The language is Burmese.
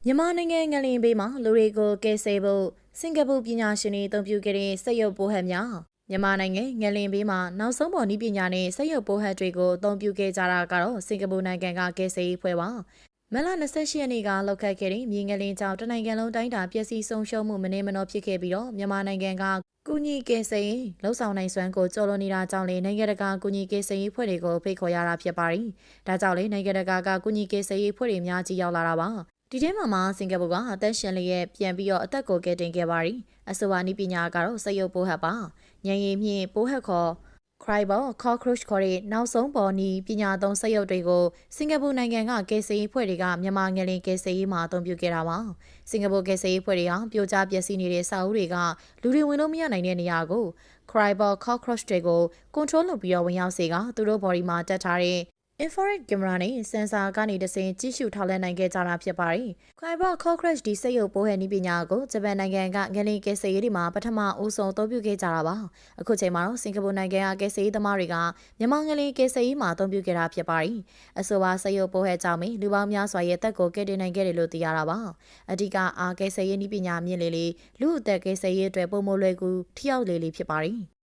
မြန်မာနိုင်ငံငလင်ဘေးမှာလူတွေကိုကယ်ဆယ်ဖို့စင်ကာပူပညာရှင်တွေအသုံးပြုခဲ့တဲ့စက်ရုပ်ပိုးဟပ်များမြန်မာနိုင်ငံငလင်ဘေးမှာနောက်ဆုံးပေါ်နည်းပညာနဲ့စက်ရုပ်ပိုးဟပ်တွေကိုအသုံးပြုခဲ့ကြတာကတော့စင်ကာပူနိုင်ငံကကယ်ဆယ်ရေးဖွဲ့ပါမလ28ရက်နေ့ကလောက်ခတ်ခဲ့တဲ့မြေငလင်ကြောင့်တနိုင်ငံလုံးတိုင်းတာပျက်စီးဆုံးရှုံးမှုမနေမနောဖြစ်ခဲ့ပြီးတော့မြန်မာနိုင်ငံကကုညီကယ်ဆယ်ရေးလှုပ်ဆောင်နိုင်စွမ်းကိုကျော်လွန်နေတာကြောင့်လေနိုင်ငံတကာကုညီကယ်ဆယ်ရေးဖွဲ့တွေကိုဖိတ်ခေါ်ရတာဖြစ်ပါတယ်။ဒါကြောင့်လေနိုင်ငံတကာကကုညီကယ်ဆယ်ရေးဖွဲ့တွေများကြီးရောက်လာတာပါ။ဒီထဲမှာစင်ကာပူကအသက်ရှင်လျက်ပြန်ပြီးတော့အသက်ကိုကယ်တင်ခဲ့ပါရီအဆိုပါနည်းပညာကတော့စက်ရုပ်ပိုးဟပ်ပါညံရည်မြင့်ပိုးဟပ်ခေါ် Cribal Cockroach ခေါ်တဲ့နောက်ဆုံးပေါ်နီးပညာသုံးစက်ရုပ်တွေကိုစင်ကာပူနိုင်ငံကကယ်ဆယ်ရေးဖွဲ့တွေကမြန်မာငလင်ကယ်ဆယ်ရေးမှာအသုံးပြုခဲ့တာပါစင်ကာပူကယ်ဆယ်ရေးဖွဲ့တွေဟာပြိုကျပျက်စီးနေတဲ့စာအုပ်တွေကလူတွေဝင်လို့မရနိုင်တဲ့နေရာကို Cribal Cockroach တွေကို control လုပ်ပြီးတော့ဝင်ရောက်စေကသူတို့ body မှာတက်ထားတဲ့infrared camera နဲ့စင်ဆာကနေတဆင့်ကြည့်ရှုထောက်လှမ်းနိုင်ခဲ့ကြတာဖြစ်ပါတယ်။ Cribal Cockroach ဒီစက်ရုပ်ပိုးဟဲ့နည်းပညာကိုဂျပန်နိုင်ငံကငလင်ကယ်ဆယ်ရေးတွေမှာပထမဦးဆုံးအသုံးပြုခဲ့ကြတာပါ။အခုချိန်မှာတော့စင်ကာပူနိုင်ငံကကယ်ဆယ်ရေးသမားတွေကမြန်မာငလင်ကယ်ဆယ်ရေးမှာအသုံးပြုခဲ့တာဖြစ်ပါတယ်။အဆိုပါစက်ရုပ်ပိုးဟဲ့ကြောင့်လူပေါင်းများစွာရဲ့တက်ကိုကယ်တင်နိုင်ခဲ့တယ်လို့သိရတာပါ။အဓိကအားကယ်ဆယ်ရေးနည်းပညာမြင့်လေလူအသက်ကယ်ဆယ်ရေးအတွက်ပုံမလွယ်ကူထိရောက်လေဖြစ်ပါတယ်။